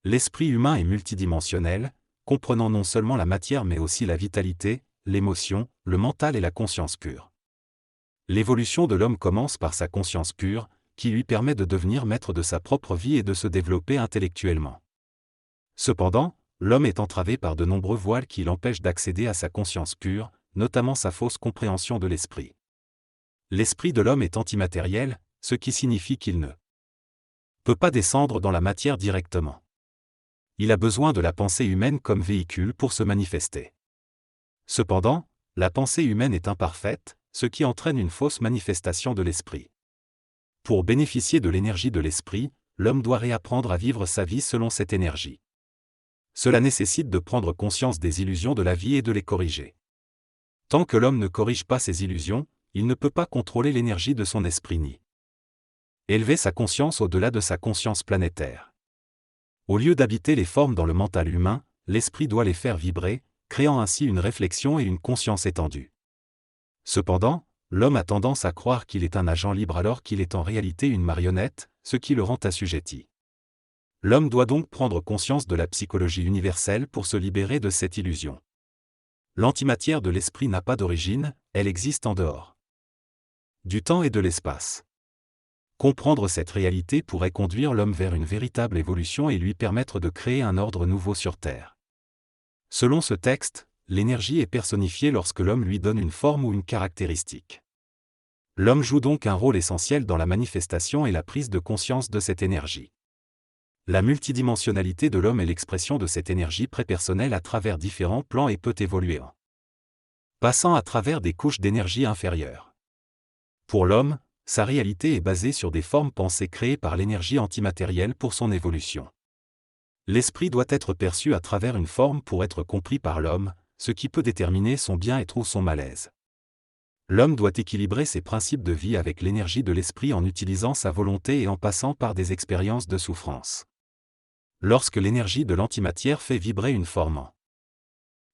L'esprit humain est multidimensionnel, comprenant non seulement la matière mais aussi la vitalité, l'émotion, le mental et la conscience pure. L'évolution de l'homme commence par sa conscience pure, qui lui permet de devenir maître de sa propre vie et de se développer intellectuellement. Cependant, l'homme est entravé par de nombreux voiles qui l'empêchent d'accéder à sa conscience pure, notamment sa fausse compréhension de l'esprit. L'esprit de l'homme est antimatériel, ce qui signifie qu'il ne peut pas descendre dans la matière directement. Il a besoin de la pensée humaine comme véhicule pour se manifester. Cependant, la pensée humaine est imparfaite, ce qui entraîne une fausse manifestation de l'esprit. Pour bénéficier de l'énergie de l'esprit, l'homme doit réapprendre à vivre sa vie selon cette énergie. Cela nécessite de prendre conscience des illusions de la vie et de les corriger. Tant que l'homme ne corrige pas ses illusions, il ne peut pas contrôler l'énergie de son esprit ni élever sa conscience au-delà de sa conscience planétaire. Au lieu d'habiter les formes dans le mental humain, l'esprit doit les faire vibrer, créant ainsi une réflexion et une conscience étendue. Cependant, l'homme a tendance à croire qu'il est un agent libre alors qu'il est en réalité une marionnette, ce qui le rend assujetti. L'homme doit donc prendre conscience de la psychologie universelle pour se libérer de cette illusion. L'antimatière de l'esprit n'a pas d'origine, elle existe en dehors du temps et de l'espace. Comprendre cette réalité pourrait conduire l'homme vers une véritable évolution et lui permettre de créer un ordre nouveau sur Terre. Selon ce texte, l'énergie est personnifiée lorsque l'homme lui donne une forme ou une caractéristique. L'homme joue donc un rôle essentiel dans la manifestation et la prise de conscience de cette énergie. La multidimensionnalité de l'homme est l'expression de cette énergie prépersonnelle à travers différents plans et peut évoluer en passant à travers des couches d'énergie inférieures. Pour l'homme, sa réalité est basée sur des formes pensées créées par l'énergie antimatérielle pour son évolution. L'esprit doit être perçu à travers une forme pour être compris par l'homme, ce qui peut déterminer son bien-être ou son malaise. L'homme doit équilibrer ses principes de vie avec l'énergie de l'esprit en utilisant sa volonté et en passant par des expériences de souffrance. Lorsque l'énergie de l'antimatière fait vibrer une forme en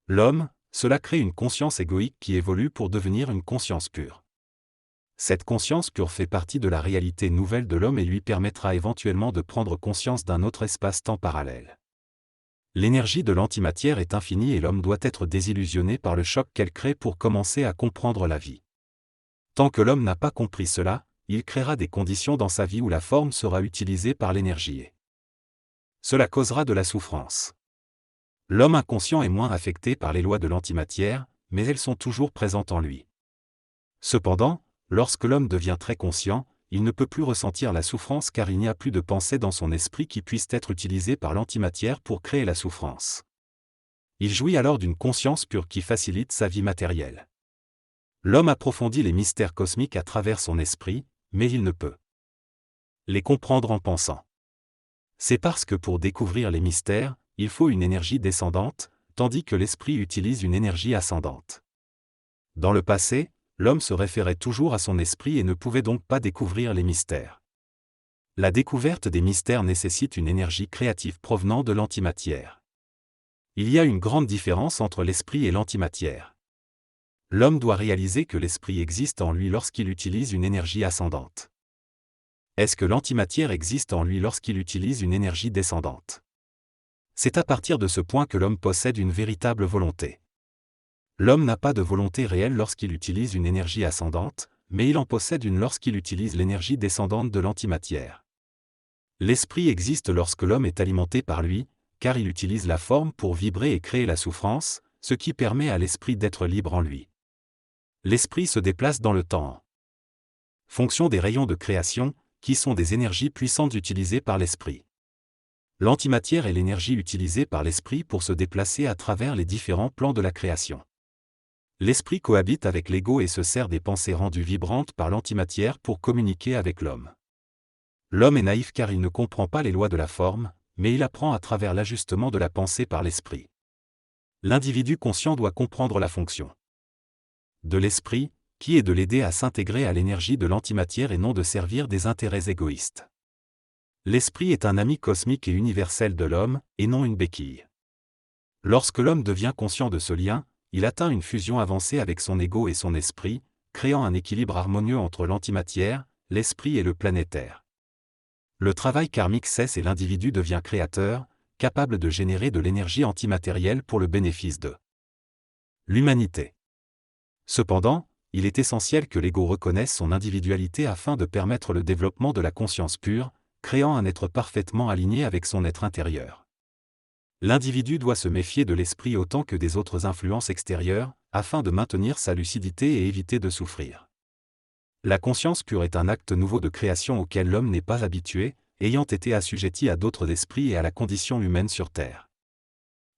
l'homme, cela crée une conscience égoïque qui évolue pour devenir une conscience pure. Cette conscience pure fait partie de la réalité nouvelle de l'homme et lui permettra éventuellement de prendre conscience d'un autre espace-temps parallèle. L'énergie de l'antimatière est infinie et l'homme doit être désillusionné par le choc qu'elle crée pour commencer à comprendre la vie. Tant que l'homme n'a pas compris cela, il créera des conditions dans sa vie où la forme sera utilisée par l'énergie et cela causera de la souffrance. L'homme inconscient est moins affecté par les lois de l'antimatière, mais elles sont toujours présentes en lui. Cependant, lorsque l'homme devient très conscient, il ne peut plus ressentir la souffrance car il n'y a plus de pensée dans son esprit qui puisse être utilisée par l'antimatière pour créer la souffrance. Il jouit alors d'une conscience pure qui facilite sa vie matérielle. L'homme approfondit les mystères cosmiques à travers son esprit, mais il ne peut les comprendre en pensant. C'est parce que pour découvrir les mystères, il faut une énergie descendante, tandis que l'esprit utilise une énergie ascendante. Dans le passé, l'homme se référait toujours à son esprit et ne pouvait donc pas découvrir les mystères. La découverte des mystères nécessite une énergie créative provenant de l'antimatière. Il y a une grande différence entre l'esprit et l'antimatière. L'homme doit réaliser que l'esprit existe en lui lorsqu'il utilise une énergie ascendante. Est-ce que l'antimatière existe en lui lorsqu'il utilise une énergie descendante? C'est à partir de ce point que l'homme possède une véritable volonté. L'homme n'a pas de volonté réelle lorsqu'il utilise une énergie ascendante, mais il en possède une lorsqu'il utilise l'énergie descendante de l'antimatière. L'esprit existe lorsque l'homme est alimenté par lui, car il utilise la forme pour vibrer et créer la souffrance, ce qui permet à l'esprit d'être libre en lui. L'esprit se déplace dans le temps en fonction des rayons de création, qui sont des énergies puissantes utilisées par l'esprit. L'antimatière est l'énergie utilisée par l'esprit pour se déplacer à travers les différents plans de la création. L'esprit cohabite avec l'ego et se sert des pensées rendues vibrantes par l'antimatière pour communiquer avec l'homme. L'homme est naïf car il ne comprend pas les lois de la forme, mais il apprend à travers l'ajustement de la pensée par l'esprit. L'individu conscient doit comprendre la fonction de l'esprit, qui est de l'aider à s'intégrer à l'énergie de l'antimatière et non de servir des intérêts égoïstes. L'esprit est un ami cosmique et universel de l'homme, et non une béquille. Lorsque l'homme devient conscient de ce lien, il atteint une fusion avancée avec son ego et son esprit, créant un équilibre harmonieux entre l'antimatière, l'esprit et le planétaire. Le travail karmique cesse et l'individu devient créateur, capable de générer de l'énergie antimatérielle pour le bénéfice de l'humanité. Cependant, il est essentiel que l'ego reconnaisse son individualité afin de permettre le développement de la conscience pure, créant un être parfaitement aligné avec son être intérieur. L'individu doit se méfier de l'esprit autant que des autres influences extérieures, afin de maintenir sa lucidité et éviter de souffrir. La conscience pure est un acte nouveau de création auquel l'homme n'est pas habitué, ayant été assujetti à d'autres esprits et à la condition humaine sur Terre.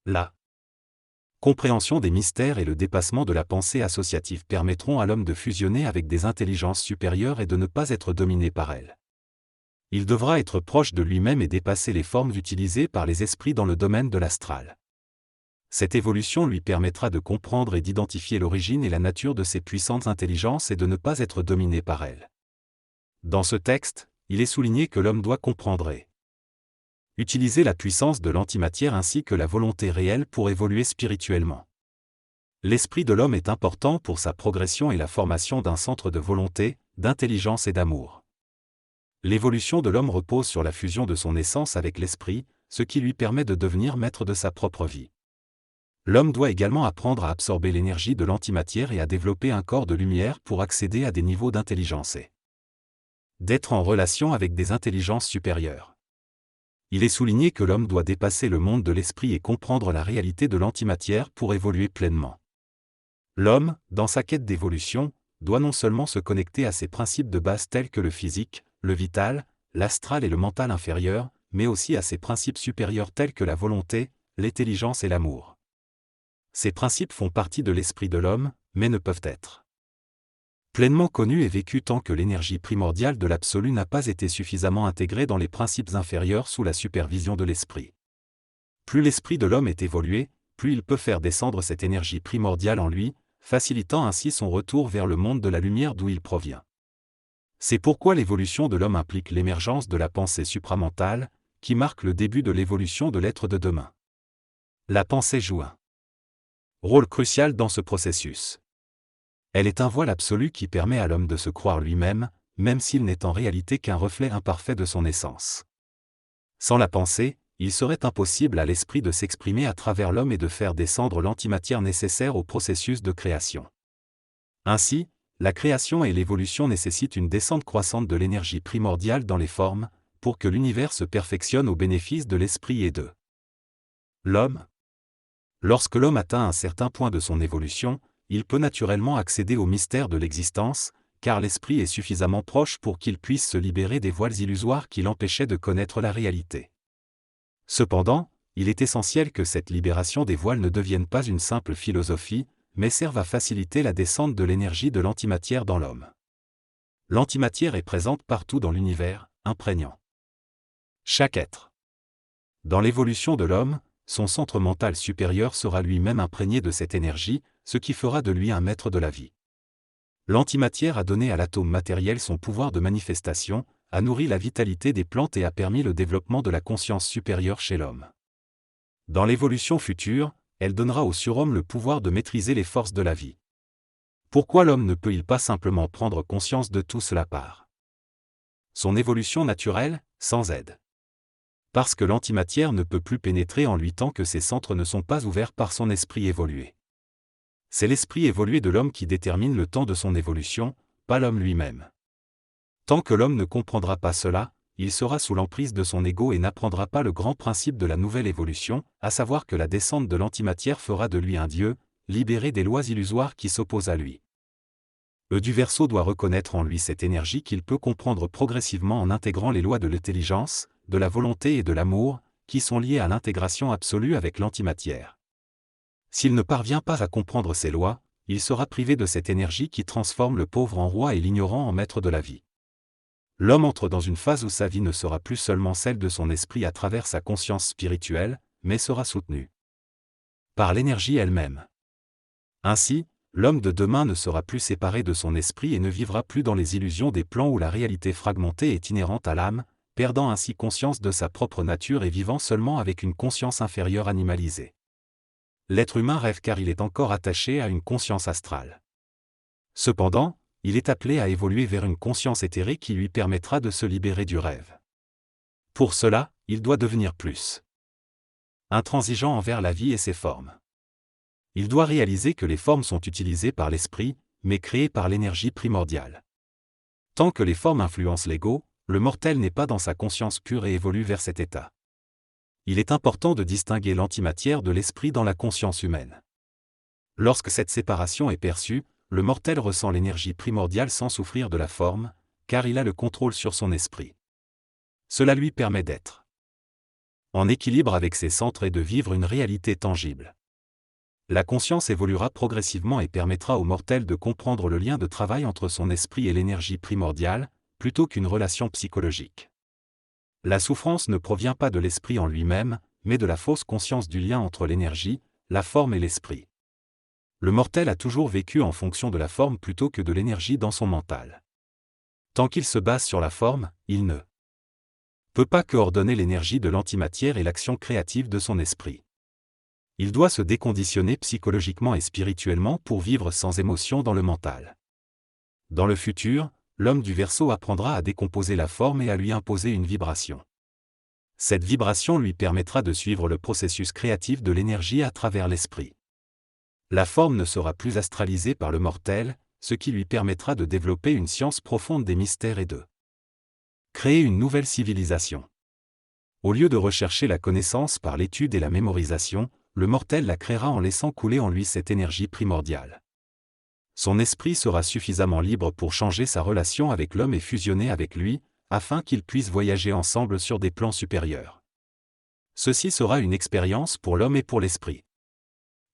La compréhension des mystères et le dépassement de la pensée associative permettront à l'homme de fusionner avec des intelligences supérieures et de ne pas être dominé par elles. Il devra être proche de lui-même et dépasser les formes utilisées par les esprits dans le domaine de l'astral. Cette évolution lui permettra de comprendre et d'identifier l'origine et la nature de ces puissantes intelligences et de ne pas être dominé par elles. Dans ce texte, il est souligné que l'homme doit comprendre et utiliser la puissance de l'antimatière ainsi que la volonté réelle pour évoluer spirituellement. L'esprit de l'homme est important pour sa progression et la formation d'un centre de volonté, d'intelligence et d'amour. L'évolution de l'homme repose sur la fusion de son essence avec l'esprit, ce qui lui permet de devenir maître de sa propre vie. L'homme doit également apprendre à absorber l'énergie de l'antimatière et à développer un corps de lumière pour accéder à des niveaux d'intelligence et d'être en relation avec des intelligences supérieures. Il est souligné que l'homme doit dépasser le monde de l'esprit et comprendre la réalité de l'antimatière pour évoluer pleinement. L'homme, dans sa quête d'évolution, doit non seulement se connecter à ses principes de base tels que le physique, le vital, l'astral et le mental inférieur, mais aussi à ses principes supérieurs tels que la volonté, l'intelligence et l'amour. Ces principes font partie de l'esprit de l'homme, mais ne peuvent être pleinement connus et vécus tant que l'énergie primordiale de l'absolu n'a pas été suffisamment intégrée dans les principes inférieurs sous la supervision de l'esprit. Plus l'esprit de l'homme est évolué, plus il peut faire descendre cette énergie primordiale en lui, facilitant ainsi son retour vers le monde de la lumière d'où il provient. C'est pourquoi l'évolution de l'homme implique l'émergence de la pensée supramentale, qui marque le début de l'évolution de l'être de demain. La pensée joue un rôle crucial dans ce processus. Elle est un voile absolu qui permet à l'homme de se croire lui-même, même s'il n'est en réalité qu'un reflet imparfait de son essence. Sans la pensée, il serait impossible à l'esprit de s'exprimer à travers l'homme et de faire descendre l'antimatière nécessaire au processus de création. Ainsi, la création et l'évolution nécessitent une descente croissante de l'énergie primordiale dans les formes, pour que l'univers se perfectionne au bénéfice de l'esprit et de l'homme. Lorsque l'homme atteint un certain point de son évolution, il peut naturellement accéder au mystère de l'existence, car l'esprit est suffisamment proche pour qu'il puisse se libérer des voiles illusoires qui l'empêchaient de connaître la réalité. Cependant, il est essentiel que cette libération des voiles ne devienne pas une simple philosophie, mais serve à faciliter la descente de l'énergie de l'antimatière dans l'homme. L'antimatière est présente partout dans l'univers, imprégnant chaque être. Dans l'évolution de l'homme, son centre mental supérieur sera lui-même imprégné de cette énergie, ce qui fera de lui un maître de la vie. L'antimatière a donné à l'atome matériel son pouvoir de manifestation, a nourri la vitalité des plantes et a permis le développement de la conscience supérieure chez l'homme. Dans l'évolution future, elle donnera au surhomme le pouvoir de maîtriser les forces de la vie. Pourquoi l'homme ne peut-il pas simplement prendre conscience de tout cela par son évolution naturelle, sans aide? Parce que l'antimatière ne peut plus pénétrer en lui tant que ses centres ne sont pas ouverts par son esprit évolué. C'est l'esprit évolué de l'homme qui détermine le temps de son évolution, pas l'homme lui-même. Tant que l'homme ne comprendra pas cela, il sera sous l'emprise de son ego et n'apprendra pas le grand principe de la nouvelle évolution, à savoir que la descente de l'antimatière fera de lui un dieu, libéré des lois illusoires qui s'opposent à lui. Du Verseau doit reconnaître en lui cette énergie qu'il peut comprendre progressivement en intégrant les lois de l'intelligence, de la volonté et de l'amour, qui sont liées à l'intégration absolue avec l'antimatière. S'il ne parvient pas à comprendre ces lois, il sera privé de cette énergie qui transforme le pauvre en roi et l'ignorant en maître de la vie. L'homme entre dans une phase où sa vie ne sera plus seulement celle de son esprit à travers sa conscience spirituelle, mais sera soutenu par l'énergie elle-même. Ainsi, l'homme de demain ne sera plus séparé de son esprit et ne vivra plus dans les illusions des plans où la réalité fragmentée est inhérente à l'âme, perdant ainsi conscience de sa propre nature et vivant seulement avec une conscience inférieure animalisée. L'être humain rêve car il est encore attaché à une conscience astrale. Cependant, il est appelé à évoluer vers une conscience éthérée qui lui permettra de se libérer du rêve. Pour cela, il doit devenir plus intransigeant envers la vie et ses formes. Il doit réaliser que les formes sont utilisées par l'esprit, mais créées par l'énergie primordiale. Tant que les formes influencent l'ego, le mortel n'est pas dans sa conscience pure et évolue vers cet état. Il est important de distinguer l'antimatière de l'esprit dans la conscience humaine. Lorsque cette séparation est perçue, le mortel ressent l'énergie primordiale sans souffrir de la forme, car il a le contrôle sur son esprit. Cela lui permet d'être en équilibre avec ses centres et de vivre une réalité tangible. La conscience évoluera progressivement et permettra au mortel de comprendre le lien de travail entre son esprit et l'énergie primordiale, plutôt qu'une relation psychologique. La souffrance ne provient pas de l'esprit en lui-même, mais de la fausse conscience du lien entre l'énergie, la forme et l'esprit. Le mortel a toujours vécu en fonction de la forme plutôt que de l'énergie dans son mental. Tant qu'il se base sur la forme, il ne peut pas coordonner l'énergie de l'antimatière et l'action créative de son esprit. Il doit se déconditionner psychologiquement et spirituellement pour vivre sans émotion dans le mental. Dans le futur, l'homme du Verseau apprendra à décomposer la forme et à lui imposer une vibration. Cette vibration lui permettra de suivre le processus créatif de l'énergie à travers l'esprit. La forme ne sera plus astralisée par le mortel, ce qui lui permettra de développer une science profonde des mystères et de créer une nouvelle civilisation. Au lieu de rechercher la connaissance par l'étude et la mémorisation, le mortel la créera en laissant couler en lui cette énergie primordiale. Son esprit sera suffisamment libre pour changer sa relation avec l'homme et fusionner avec lui, afin qu'ils puissent voyager ensemble sur des plans supérieurs. Ceci sera une expérience pour l'homme et pour l'esprit.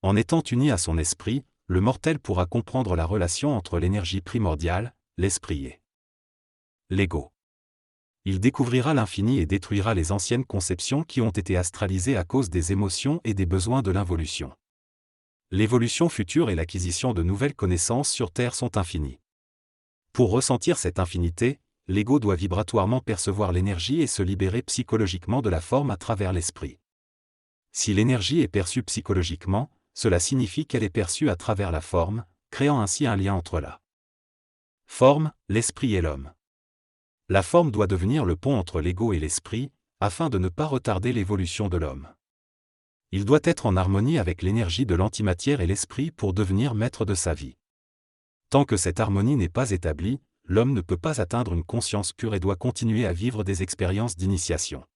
En étant uni à son esprit, le mortel pourra comprendre la relation entre l'énergie primordiale, l'esprit et l'ego. Il découvrira l'infini et détruira les anciennes conceptions qui ont été astralisées à cause des émotions et des besoins de l'involution. L'évolution future et l'acquisition de nouvelles connaissances sur Terre sont infinies. Pour ressentir cette infinité, l'ego doit vibratoirement percevoir l'énergie et se libérer psychologiquement de la forme à travers l'esprit. Si l'énergie est perçue psychologiquement, cela signifie qu'elle est perçue à travers la forme, créant ainsi un lien entre la forme, l'esprit et l'homme. La forme doit devenir le pont entre l'ego et l'esprit, afin de ne pas retarder l'évolution de l'homme. Il doit être en harmonie avec l'énergie de l'antimatière et l'esprit pour devenir maître de sa vie. Tant que cette harmonie n'est pas établie, l'homme ne peut pas atteindre une conscience pure et doit continuer à vivre des expériences d'initiation.